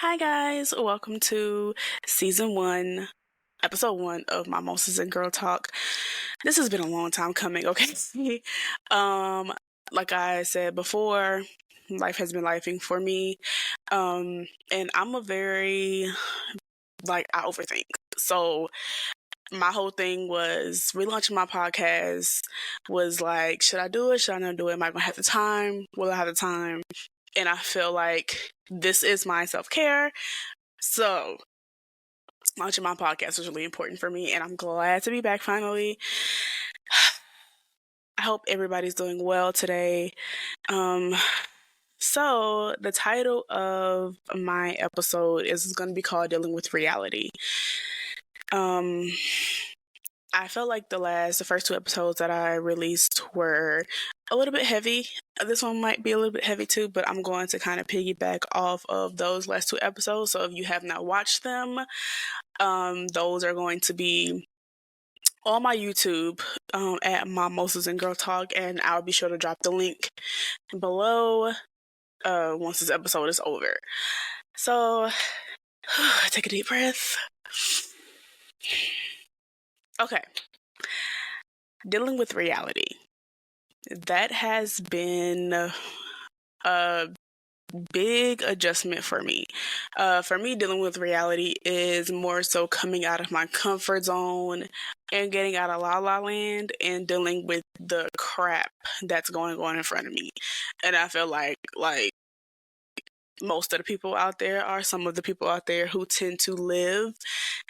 Hi guys, welcome to season one, episode one of Mimosas and Girl Talk. This has been a long time coming, okay? um, like I said before, life has been lifing for me. And I'm a very I overthink. So my whole thing was relaunching my podcast was like, should I do it? Should I not do it? Am I gonna have the time? Will I have the time? And I feel like this is my self-care. So launching my podcast was really important for me, and I'm glad to be back finally. I hope everybody's doing well today. Um, so the title of my episode is going to be called Dealing with Reality. Um, I felt like the first two episodes that I released were a little bit heavy. This one might be a little bit heavy too, but I'm going to kind of piggyback off of those last two episodes. So if you have not watched them, those are going to be on my YouTube at Mimosas and Girl Talk, and I'll be sure to drop the link below once this episode is over. So, take a deep breath. Okay. Dealing with reality. That has been a big adjustment for me. For me, dealing with reality is more so coming out of my comfort zone and getting out of La La Land and dealing with the crap that's going on in front of me. And I feel like most of the people out there are some of the people out there who tend to live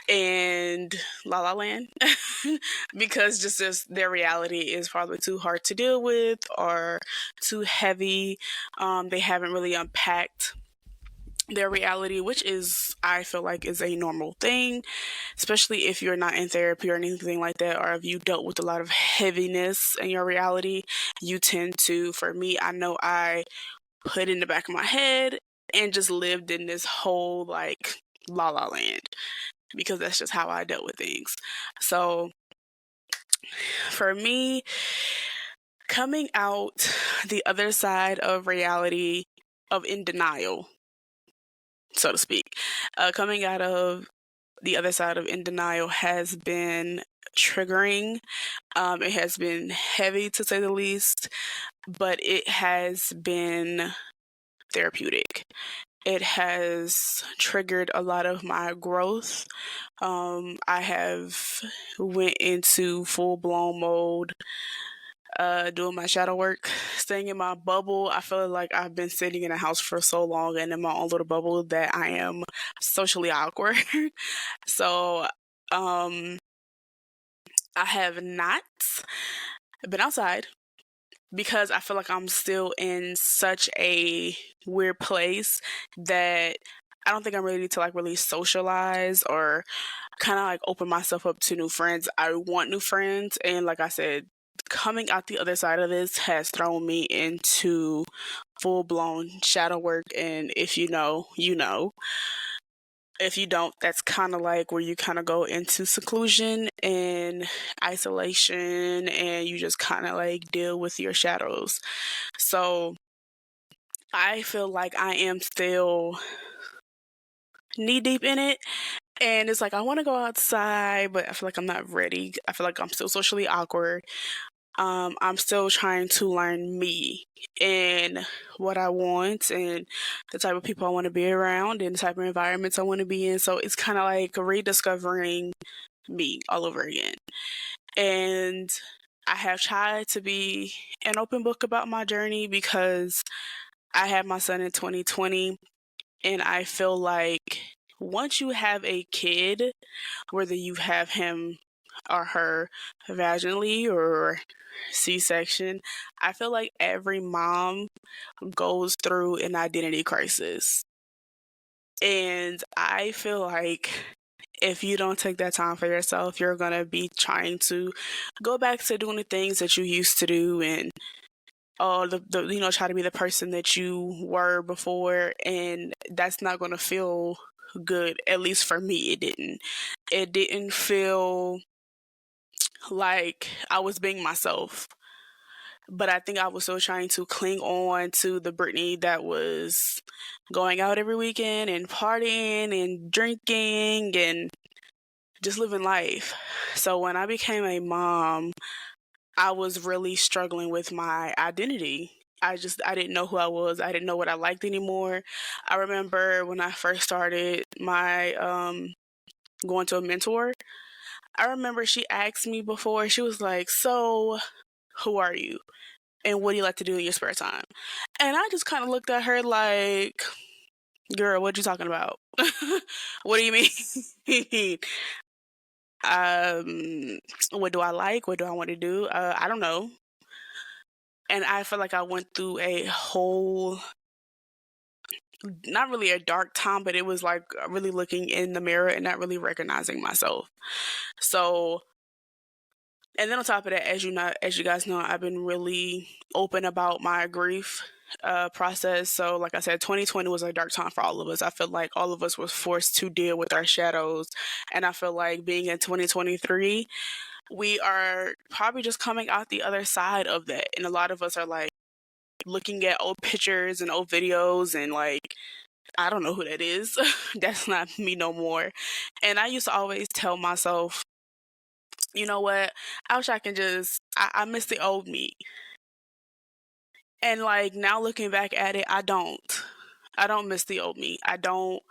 and La La Land because just their reality is probably too hard to deal with or too heavy. They haven't really unpacked their reality, which is, I feel like, is a normal thing, especially if you're not in therapy or anything like that, or if you dealt with a lot of heaviness in your reality. You tend to, for me, I know I put in the back of my head and just lived in this whole La La Land because that's just how I dealt with things. So for me, coming out the other side of reality, of in denial, so to speak, coming out of the other side of in denial has been triggering. It has been heavy to say the least, but it has been therapeutic. It has triggered a lot of my growth. I have went into full-blown mode, doing my shadow work, staying in my bubble. I feel like I've been sitting in a house for so long and in my own little bubble that I am socially awkward. So, I have not been outside because I feel like I'm still in such a weird place that I don't think I'm ready to really socialize or kind of open myself up to new friends. I want new friends, and like I said, coming out the other side of this has thrown me into full blown shadow work. And if you know, you know. If you don't, that's kind of like where you kind of go into seclusion and isolation, and you just kind of deal with your shadows. So I feel like I am still knee deep in it. And it's I want to go outside, but I feel like I'm not ready. I feel like I'm still socially awkward. I'm still trying to learn me and what I want and the type of people I want to be around and the type of environments I want to be in. So it's kind of like rediscovering me all over again. And I have tried to be an open book about my journey because I had my son in 2020, and I feel like once you have a kid, whether you have him or her vaginally or C-section, I feel like every mom goes through an identity crisis. And I feel like if you don't take that time for yourself, you're going to be trying to go back to doing the things that you used to do and try to be the person that you were before, and that's not going to feel good. At least for me, it didn't feel like I was being myself. But I think I was still trying to cling on to the Britney that was going out every weekend and partying and drinking and just living life. So when I became a mom, I was really struggling with my identity. I didn't know who I was. I didn't know what I liked anymore. I remember when I first started my going to a mentor. I remember she asked me before. She was like, "So, who are you? And what do you like to do in your spare time?" And I just kind of looked at her like, "Girl, what you talking about? What do you mean?" um, what do I like? What do I want to do? I don't know. And I feel like I went through a whole, not really a dark time, but it was like really looking in the mirror and not really recognizing myself. So, and then on top of that, as you guys know, I've been really open about my grief process. So, like I said, 2020 was a dark time for all of us. I feel like all of us was forced to deal with our shadows, and I feel like being in 2023, we are probably just coming out the other side of that. And a lot of us are like looking at old pictures and old videos and like, I don't know who that is. That's not me no more. And I used to always tell myself, you know what? I wish I can just, I miss the old me. And like now looking back at it, I don't. I don't miss the old me. I don't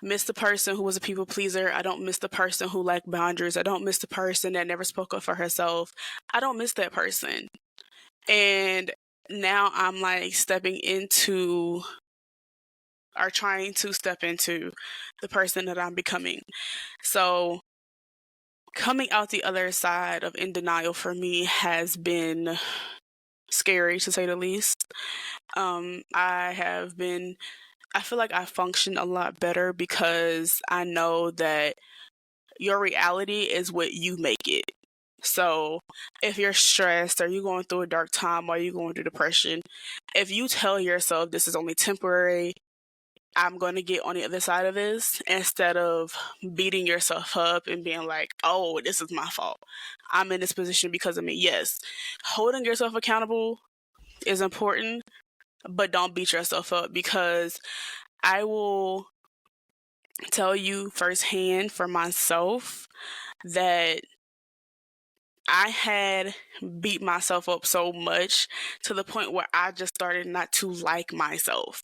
miss the person who was a people pleaser. I don't miss the person who liked boundaries. I don't miss the person that never spoke up for herself. I don't miss that person. And now I'm like stepping into or trying to step into the person that I'm becoming. So coming out the other side of in denial for me has been scary to say the least. I feel like I function a lot better because I know that your reality is what you make it. So if you're stressed or you're going through a dark time or you're going through depression, if you tell yourself this is only temporary, I'm going to get on the other side of this, instead of beating yourself up and being like, oh, this is my fault. I'm in this position because of me. Yes, holding yourself accountable is important, but don't beat yourself up, because I will tell you firsthand for myself that I had beat myself up so much to the point where I just started not to like myself.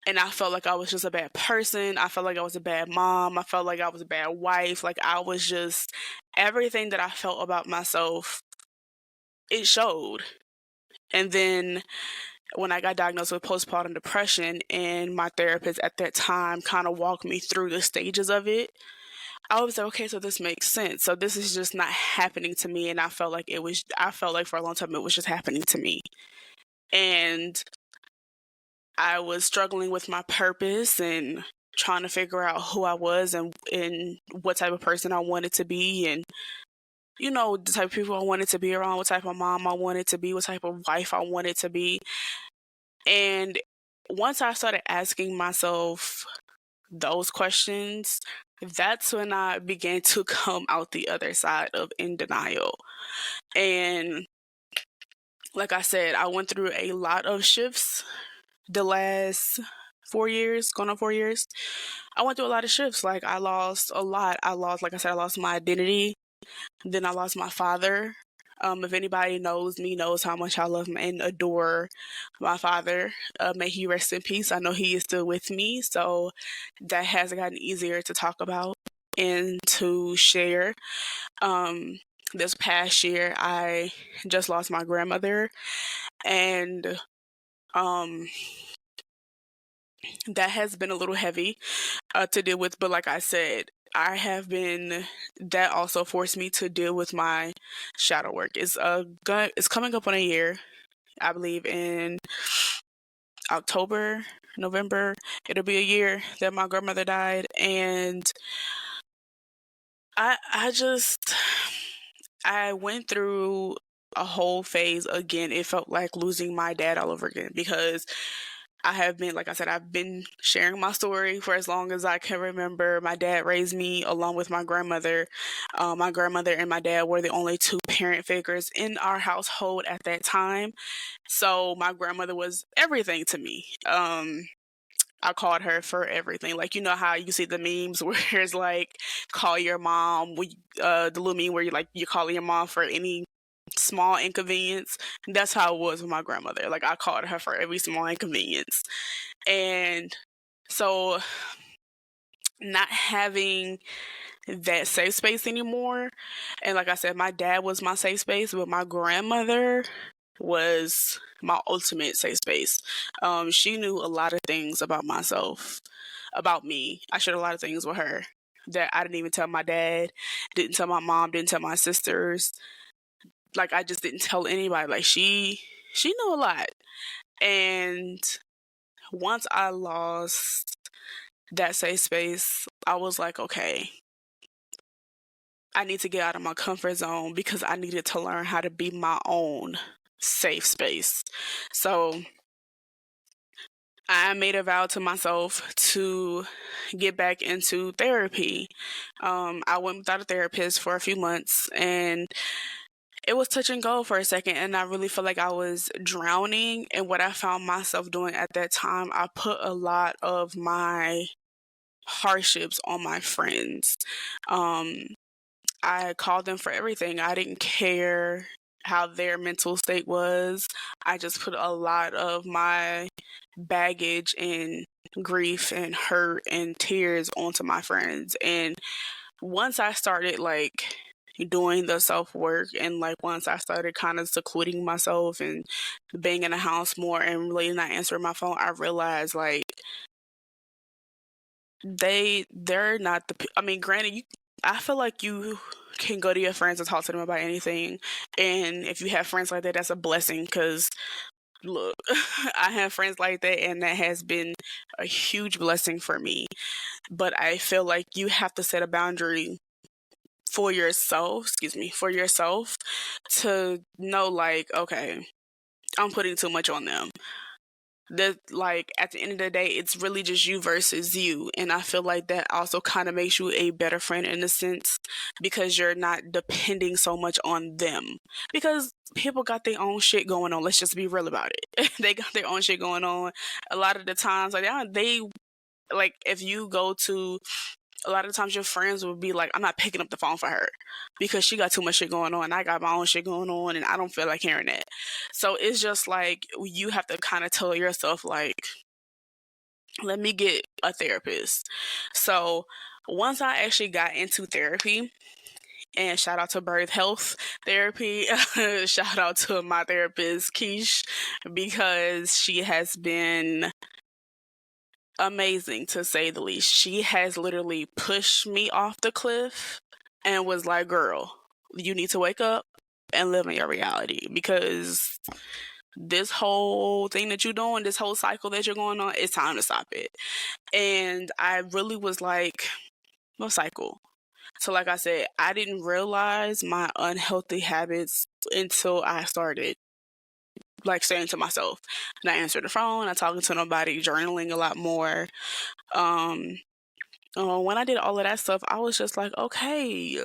And I felt like I was just a bad person. I felt like I was a bad mom. I felt like I was a bad wife. Like I was just, everything that I felt about myself, it showed. And then when I got diagnosed with postpartum depression, and my therapist at that time kind of walked me through the stages of it, I was like, okay, so this makes sense. So this is just not happening to me. And I felt like for a long time it was just happening to me. And I was struggling with my purpose and trying to figure out who I was, and what type of person I wanted to be, and the type of people I wanted to be around, what type of mom I wanted to be, what type of wife I wanted to be. And once I started asking myself those questions, that's when I began to come out the other side of in denial. And like I said, I went through a lot of shifts the last 4 years, going on 4 years. I went through a lot of shifts. Like I lost a lot. Like I said, I lost my identity. Then I lost my father. If anybody knows me, knows how much I love and adore my father. May he rest in peace. I know he is still with me, so that has gotten easier to talk about and to share. This past year, I just lost my grandmother, and um, that has been a little heavy to deal with. But like I said, that also forced me to deal with my shadow work. It's coming up on a year, I believe in October, November. It'll be a year that my grandmother died, and I just I went through a whole phase again. It felt like losing my dad all over again, because I have been, like I said, I've been sharing my story for as long as I can remember. My dad raised me along with my grandmother. My grandmother and my dad were the only two parent figures in our household at that time. So my grandmother was everything to me. I called her for everything. Like, you know how you see the memes where it's like, call your mom, the little meme where you're calling your mom for any small inconvenience. That's how it was with my grandmother. Like, I called her for every small inconvenience. And so not having that safe space anymore. And like I said, my dad was my safe space, but my grandmother was my ultimate safe space. She knew a lot of things about myself, about me. I shared a lot of things with her that I didn't even tell my dad, didn't tell my mom, didn't tell my sisters. Like, I just didn't tell anybody. Like, she knew a lot. And once I lost that safe space, I was like, okay, I need to get out of my comfort zone because I needed to learn how to be my own safe space. So I made a vow to myself to get back into therapy. I went without a therapist for a few months, and it was touch and go for a second, and I really felt like I was drowning. And what I found myself doing at that time, I put a lot of my hardships on my friends. Um, I called them for everything. I didn't care how their mental state was. I just put a lot of my baggage and grief and hurt and tears onto my friends. And once I started like doing the self work, and like once I started kind of secluding myself and being in the house more and really not answering my phone, I realized like they're not I mean, granted, I feel like you can go to your friends and talk to them about anything, and if you have friends like that, that's a blessing. Because look, I have friends like that, and that has been a huge blessing for me. But I feel like you have to set a boundary for yourself, for yourself, to know like, okay, I'm putting too much on them. That, like, at the end of the day, it's really just you versus you. And I feel like that also kind of makes you a better friend in a sense, because you're not depending so much on them. Because people got their own shit going on. Let's just be real about it. They got their own shit going on. A lot of the times, like, they like, if you go to a lot of times, your friends will be like, I'm not picking up the phone for her because she got too much shit going on. I got my own shit going on, and I don't feel like hearing that. So it's just like you have to kind of tell yourself, like, let me get a therapist. So once I actually got into therapy, and shout out to Birth Health Therapy, shout out to my therapist, Keish, because she has been amazing to say the least. She has literally pushed me off the cliff and was like, girl, you need to wake up and live in your reality, because this whole thing that you're doing, this whole cycle that you're going on, it's time to stop it. And I really was like, what cycle? So like I said, I didn't realize my unhealthy habits until I started like saying to myself, and I answered the phone, I talking to nobody, journaling a lot more. Um, when I did all of that stuff, I was just like, okay,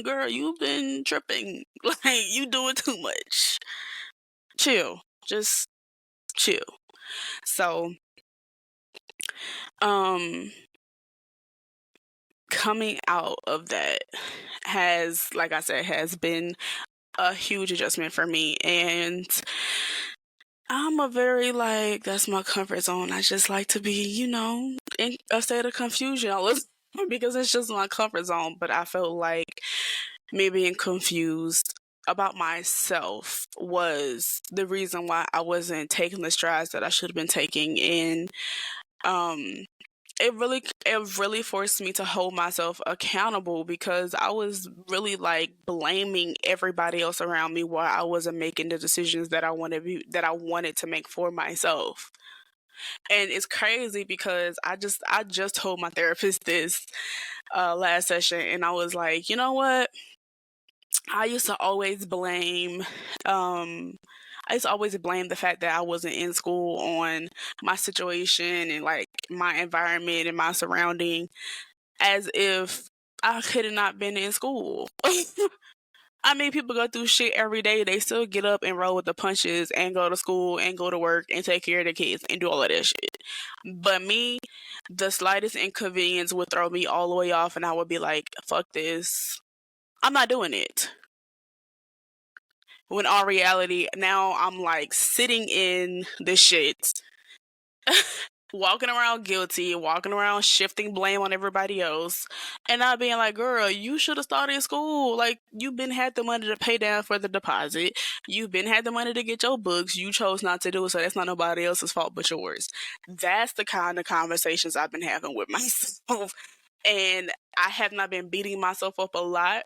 girl, you've been tripping. Like, you doing too much. Chill. Just chill. So, um, coming out of that has, like I said, has been a huge adjustment for me. And I'm a very, like, that's my comfort zone. I just like to be, in a state of confusion all the time because it's just my comfort zone. But I felt like me being confused about myself was the reason why I wasn't taking the strides that I should have been taking. And um it really forced me to hold myself accountable, because I was really like blaming everybody else around me while I wasn't making the decisions that I wanted to make for myself. And it's crazy because I just told my therapist this last session, and I was like, you know what? I used to always blame um I used to always blame the fact that I wasn't in school on my situation and like my environment and my surrounding, as if I could have not been in school. I mean, people go through shit every day. They still get up and roll with the punches and go to school and go to work and take care of their kids and do all of that shit. But me, the slightest inconvenience would throw me all the way off, and I would be like, fuck this. I'm not doing it. When all reality, now I'm like sitting in the shit, walking around guilty, walking around shifting blame on everybody else, and not being like, girl, you should have started school. Like, you've been had the money to pay down for the deposit. You've been had the money to get your books. You chose not to do it, so that's not nobody else's fault but yours. That's the kind of conversations I've been having with myself. And I have not been beating myself up a lot,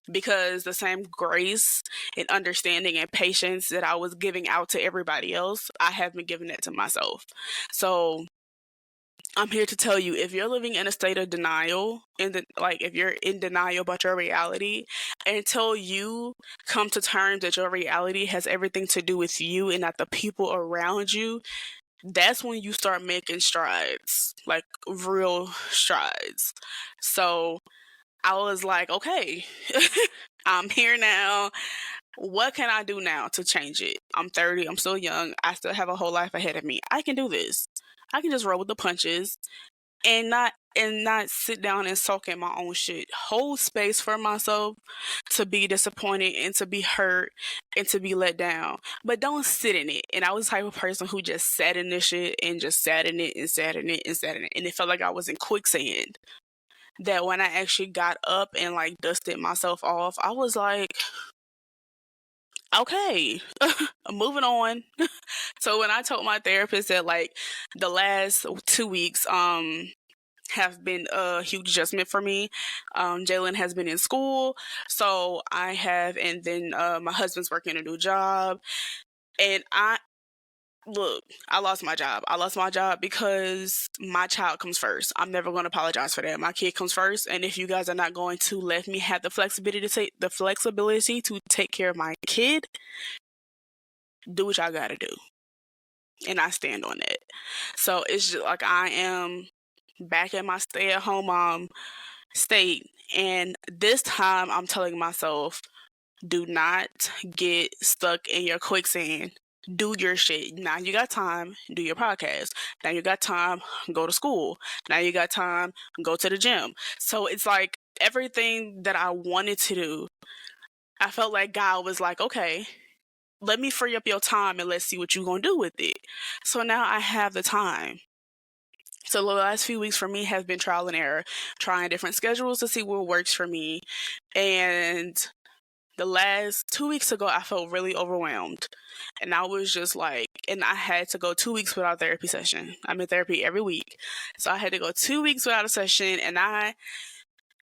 because the same grace and understanding and patience that I was giving out to everybody else, I have been giving that to myself. So I'm here to tell you, if you're living in a state of denial, like if you're in denial about your reality, until you come to terms that your reality has everything to do with you and not the people around you, that's when you start making strides, like real strides. So I was like, okay, I'm here now. What can I do now to change it? I'm 30, I'm still young, I still have a whole life ahead of me. I can do this. I can just roll with the punches and not sit down and sulk in my own shit. Hold space for myself to be disappointed and to be hurt and to be let down. But don't sit in it. And I was the type of person who just sat in this shit and just sat in it and sat in it and sat in it. And it felt like I was in quicksand. That when I actually got up and like dusted myself off, I was like, okay, moving on. So when I told my therapist that like the last 2 weeks have been a huge adjustment for me. Jalen has been in school, so I have, and then my husband's working a new job, and I lost my job. I lost my job because my child comes first. I'm never going to apologize for that. My kid comes first, and if you guys are not going to let me have the flexibility to take care of my kid, do what y'all got to do, and I stand on that. So it's just like I am back at my stay-at-home mom state, and this time I'm telling myself, do not get stuck in your quicksand. Do your shit. Now you got time, do your podcast. Now you got time, go to school. Now you got time, go to the gym. So it's like everything that I wanted to do, I felt like God was like, okay, let me free up your time and let's see what you're going to do with it. So now I have the time. So the last few weeks for me have been trial and error, trying different schedules to see what works for me. And the last 2 weeks ago, I felt really overwhelmed. And I was just like, and I had to go 2 weeks without a therapy session. I'm in therapy every week. So I had to go 2 weeks without a session. And I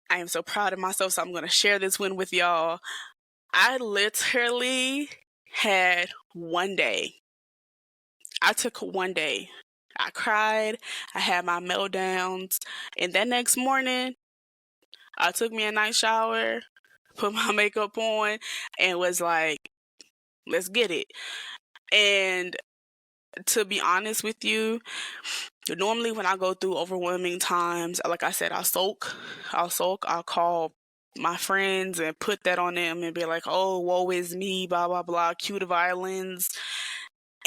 am so proud of myself. So I'm going to share this win with y'all. I literally had one day. I took one day. I cried. I had my meltdowns. And that next morning, I took me a nice shower, put my makeup on, and was like, let's get it. And to be honest with you, normally when I go through overwhelming times, like I said, I'll call my friends and put that on them and be like, oh, woe is me, blah, blah, blah, cue the violins.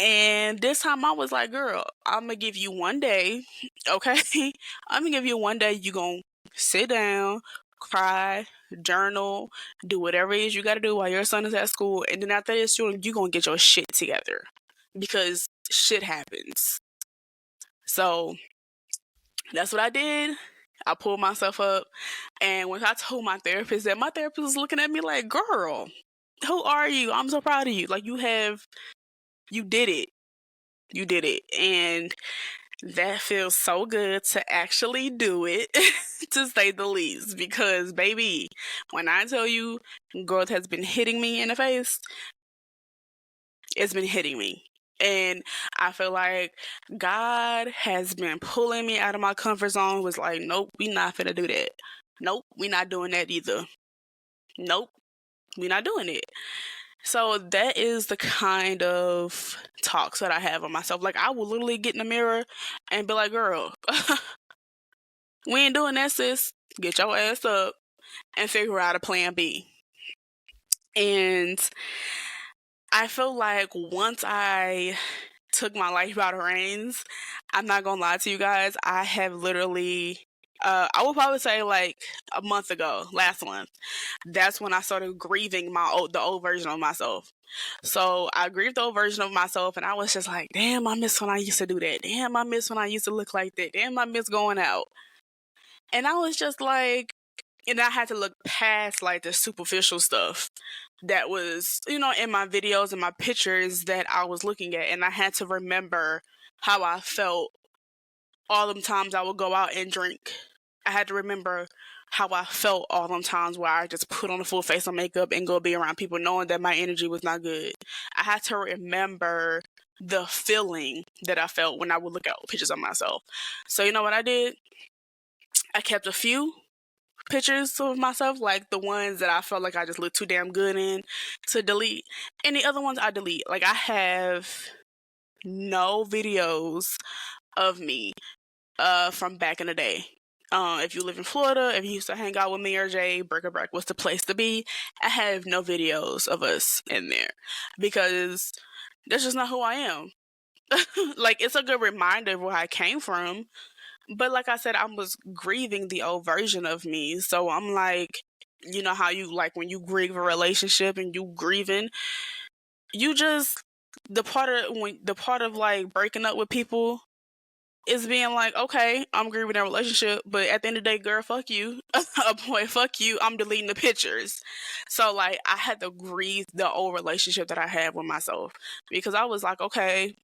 And this time I was like, girl, I'm going to give you one day, okay? I'm going to give you one day. You going to sit down, cry, journal, do whatever it is you got to do while your son is at school. And then after this, you're going to get your shit together, because shit happens. So that's what I did. I pulled myself up. And when I told my therapist that, my therapist was looking at me like, girl, who are you? I'm so proud of you. Like, you did it. You did it. And that feels so good to actually do it, to say the least. Because, baby, when I tell you growth has been hitting me in the face, it's been hitting me. And I feel like God has been pulling me out of my comfort zone. Was like, nope, we not finna do that. Nope, we not doing that either. Nope, we not doing it. So that is the kind of talks that I have with myself. Like I will literally get in the mirror and be like, "Girl, we ain't doing that, sis. Get your ass up and figure out a plan B." And I feel like once I took my life by the reins, I'm not gonna lie to you guys, I have literally I would probably say like a month ago, last month, that's when I started grieving the old version of myself. So I grieved the old version of myself and I was just like, damn, I miss when I used to do that. Damn, I miss when I used to look like that. Damn, I miss going out. And I was just like, and I had to look past like the superficial stuff that was, in my videos and my pictures that I was looking at. And I had to remember how I felt all them times I would go out and drink. I had to remember how I felt all them times where I just put on a full face of makeup and go be around people knowing that my energy was not good. I had to remember the feeling that I felt when I would look at pictures of myself. So you know what I did? I kept a few pictures of myself, like the ones that I felt like I just looked too damn good in, to delete. And the other ones I delete. Like I have no videos of me from back in the day. If you live in Florida, if you used to hang out with me or Jay, Brick or Breck was the place to be. I have no videos of us in there because that's just not who I am. Like it's a good reminder of where I came from, but like I said, I was grieving the old version of me. So I'm like, you know how you like when you grieve a relationship and you grieving, you just the part of like breaking up with people is being like, okay, I'm grieving a relationship, but at the end of the day, girl, fuck you. A boy, fuck you. I'm deleting the pictures. So like I had to grieve the old relationship that I had with myself because I was like, okay,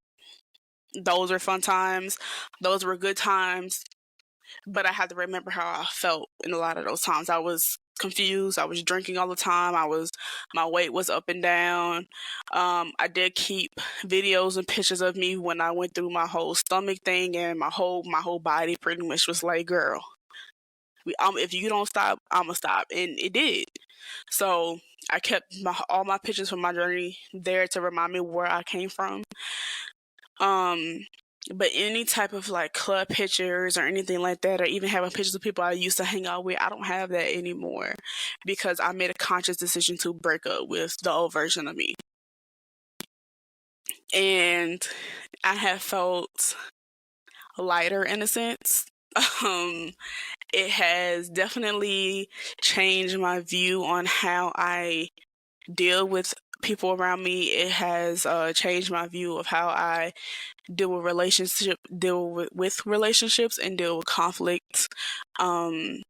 those were fun times. Those were good times. But I had to remember how I felt in a lot of those times. I was confused. I was drinking all the time. My weight was up and down. I did keep videos and pictures of me when I went through my whole stomach thing, and my whole body pretty much was like, girl, if you don't stop, I'ma stop, and it did. So I kept all my pictures from my journey there to remind me where I came from. Um, but any type of like club pictures or anything like that, or even having pictures of people I used to hang out with, I don't have that anymore because I made a conscious decision to break up with the old version of me. And I have felt lighter in a sense. Um, it has definitely changed my view on how I deal with people around me. It has changed my view of how I deal with relationships and deal with conflicts. Um,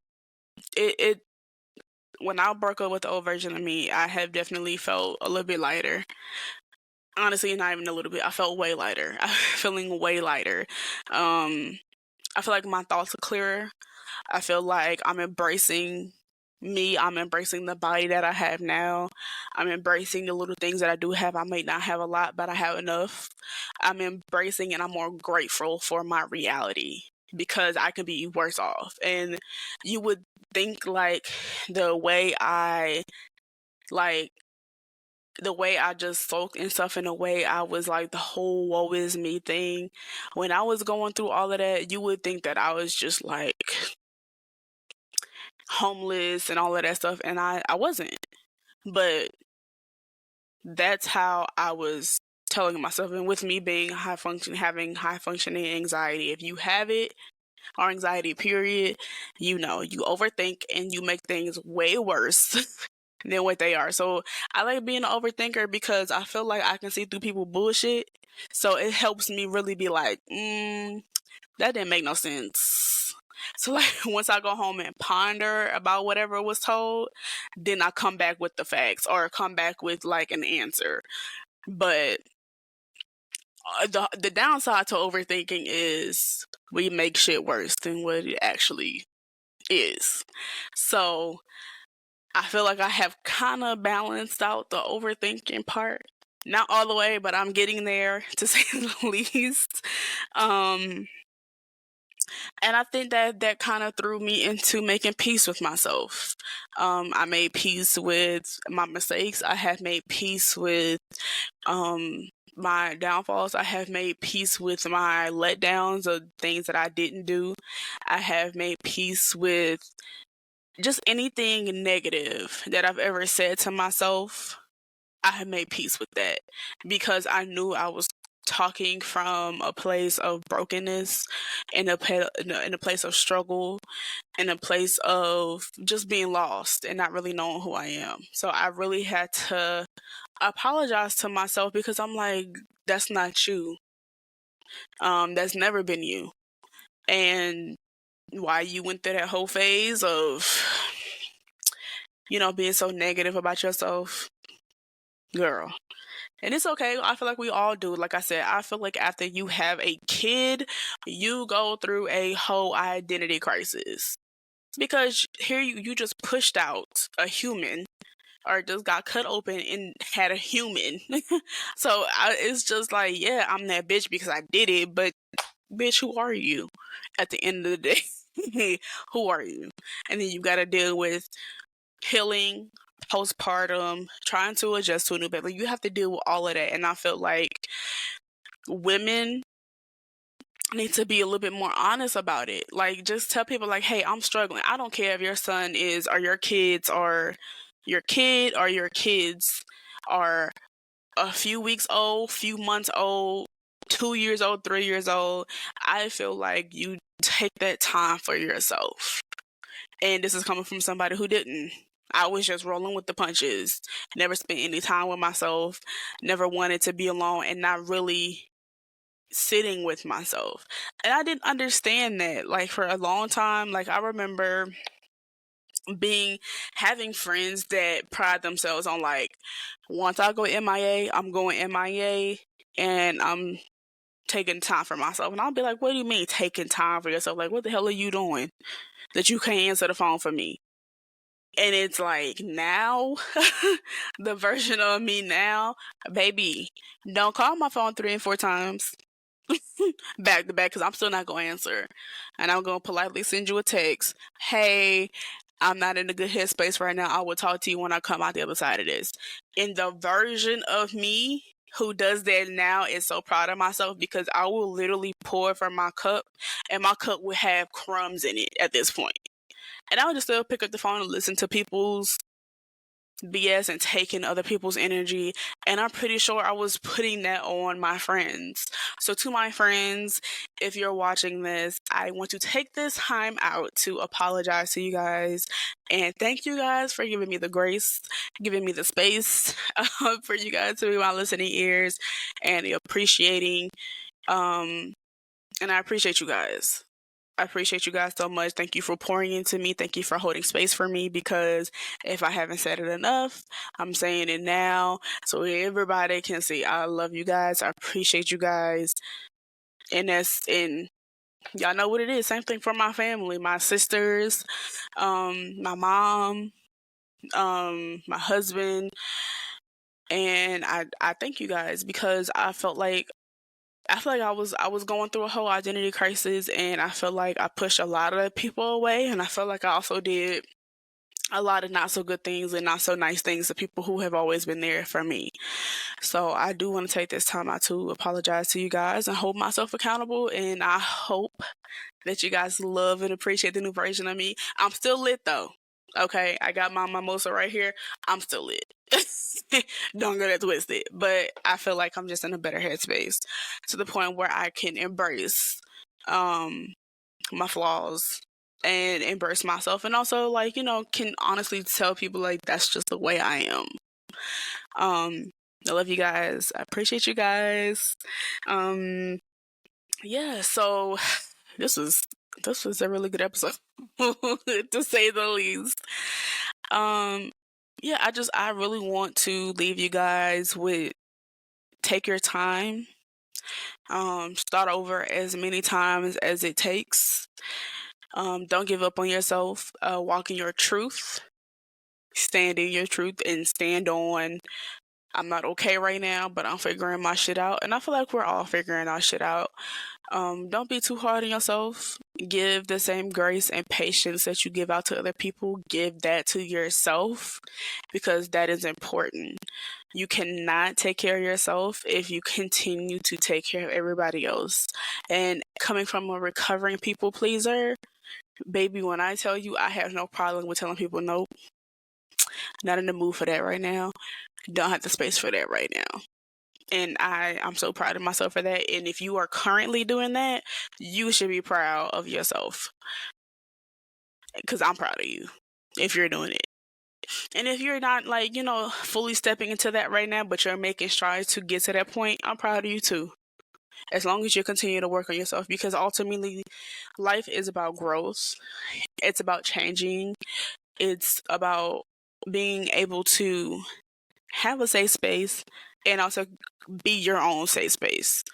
it when I broke up with the old version of me, I have definitely felt a little bit lighter. Honestly, not even a little bit. I felt way lighter. I'm feeling way lighter. Um, I feel like my thoughts are clearer. I feel like I'm embracing me. I'm embracing the body that I have now. I'm embracing the little things that I do have. I may not have a lot, but I have enough. I'm embracing and I'm more grateful for my reality because I can be worse off. And you would think like the way I like the way I just sulked and stuff in a way I was like the whole woe is me thing. When I was going through all of that, you would think that I was just like homeless and all of that stuff, and I wasn't. But that's how I was telling myself. And with me being having high functioning anxiety, if you have it, or anxiety period, you overthink and you make things way worse than what they are. So I like being an overthinker because I feel like I can see through people bullshit. So it helps me really be like, that didn't make no sense. So like once I go home and ponder about whatever was told, then I come back with the facts or come back with like an answer. But the downside to overthinking is we make shit worse than what it actually is. So I feel like I have kind of balanced out the overthinking part. Not all the way, but I'm getting there to say the least. Um, And I think that that kind of threw me into making peace with myself. I made peace with my mistakes. I have made peace with my downfalls. I have made peace with my letdowns of things that I didn't do. I have made peace with just anything negative that I've ever said to myself. I have made peace with that because I knew I was talking from a place of brokenness, in a place of struggle, in a place of just being lost and not really knowing who I am. So I really had to apologize to myself because I'm like, that's not you. That's never been you. And why you went through that whole phase of, being so negative about yourself, girl. And it's okay. I feel like we all do. Like I said, I feel like after you have a kid, you go through a whole identity crisis. Because here you just pushed out a human, or just got cut open and had a human. So it's just like, yeah, I'm that bitch because I did it, but bitch, who are you at the end of the day? Who are you? And then you got to deal with healing, postpartum, trying to adjust to a new baby. You have to deal with all of that. And I feel like women need to be a little bit more honest about it. Like, just tell people, like, hey, I'm struggling. I don't care if your son is, or your kids, or your kid, or your kids are a few weeks old, few months old, 2 years old, 3 years old. I feel like you take that time for yourself. And this is coming from somebody who didn't. I was just rolling with the punches, never spent any time with myself, never wanted to be alone, and not really sitting with myself. And I didn't understand that. Like, for a long time, like, I remember having friends that pride themselves on, like, once I go MIA, I'm going MIA, and I'm taking time for myself. And I'll be like, what do you mean taking time for yourself? Like, what the hell are you doing that you can't answer the phone for me? And it's like, now, the version of me now, baby, don't call my phone 3 and 4 times back to back, because I'm still not going to answer. And I'm going to politely send you a text. Hey, I'm not in a good headspace right now. I will talk to you when I come out the other side of this. And the version of me who does that now is so proud of myself, because I will literally pour from my cup, and my cup will have crumbs in it at this point. And I would just still pick up the phone and listen to people's BS and taking other people's energy. And I'm pretty sure I was putting that on my friends. So, to my friends, if you're watching this, I want to take this time out to apologize to you guys and thank you guys for giving me the grace, giving me the space for you guys to be my listening ears and appreciating. And I appreciate you guys. I appreciate you guys so much. Thank you for pouring into me. Thank you for holding space for me, because if I haven't said it enough, I'm saying it now so everybody can see. I love you guys. I appreciate you guys. And y'all know what it is. Same thing for my family, my sisters, my mom, my husband. And I thank you guys, because I feel like I was going through a whole identity crisis, and I feel like I pushed a lot of people away, and I feel like I also did a lot of not so good things and not so nice things to people who have always been there for me. So I do want to take this time out to apologize to you guys and hold myself accountable, and I hope that you guys love and appreciate the new version of me. I'm still lit though. Okay, I got my mimosa right here. I'm still lit. Don't get it twisted. But I feel like I'm just in a better headspace, to the point where I can embrace my flaws and embrace myself, and also, like, can honestly tell people, like, that's just the way I am. I love you guys. I appreciate you guys. Yeah, so this was a really good episode, to say the least. Yeah, I really want to leave you guys with, take your time. Start over as many times as it takes. Don't give up on yourself. Walk in your truth. Stand in your truth and stand on I'm not okay right now, but I'm figuring my shit out. And I feel like we're all figuring our shit out. Don't be too hard on yourself. Give the same grace and patience that you give out to other people. Give that to yourself because that is important. You cannot take care of yourself if you continue to take care of everybody else. And coming from a recovering people pleaser, baby, when I tell you I have no problem with telling people, nope, not in the mood for that right now. Don't have the space for that right now. And I'm so proud of myself for that. And if you are currently doing that, you should be proud of yourself. Because I'm proud of you if you're doing it. And if you're not, like, fully stepping into that right now, but you're making strides to get to that point, I'm proud of you too. As long as you continue to work on yourself, because ultimately life is about growth. It's about changing. It's about being able to have a safe space and also be your own safe space,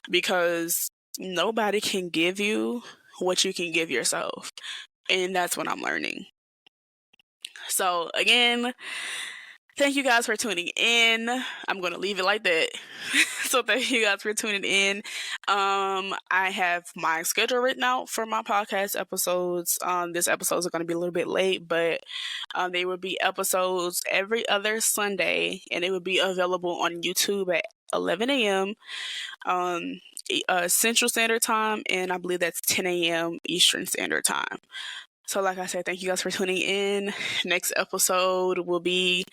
because nobody can give you what you can give yourself. And that's what I'm learning. So again, thank you guys for tuning in. I'm going to leave it like that. So thank you guys for tuning in. I have my schedule written out for my podcast episodes. This episodes are going to be a little bit late, but they will be episodes every other Sunday, and it will be available on YouTube at 11 a.m. Central Standard Time, and I believe that's 10 a.m. Eastern Standard Time. So like I said, thank you guys for tuning in. Next episode will be,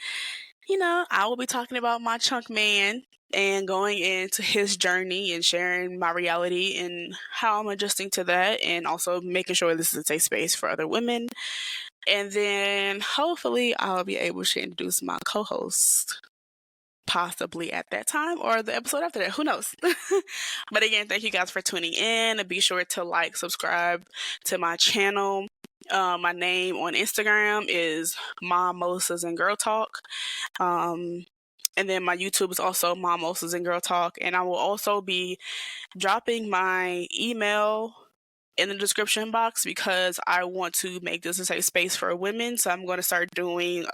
I will be talking about my chunk man and going into his journey and sharing my reality and how I'm adjusting to that, and also making sure this is a safe space for other women. And then hopefully I'll be able to introduce my co-host possibly at that time or the episode after that. Who knows? But again, thank you guys for tuning in. Be sure to like, subscribe to my channel. My name on Instagram is Mom Moses and Girl Talk. And then my YouTube is also Mom Moses and Girl Talk. And I will also be dropping my email in the description box because I want to make this a safe space for women. So I'm going to start doing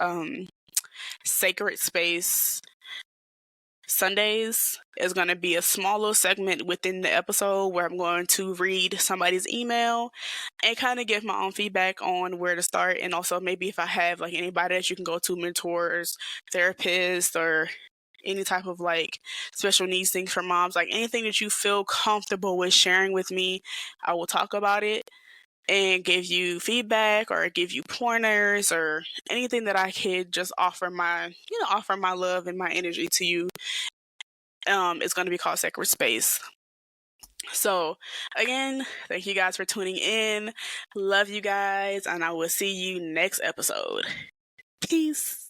Sacred Space Sundays. Is going to be a small little segment within the episode where I'm going to read somebody's email and kind of give my own feedback on where to start, and also maybe if I have like anybody that you can go to, mentors, therapists, or any type of like special needs things for moms, like anything that you feel comfortable with sharing with me, I will talk about it and give you feedback or give you pointers or anything that I could just offer my love and my energy to you. It's going to be called Sacred Space. So again, thank you guys for tuning in. Love you guys, and I will see you next episode. Peace.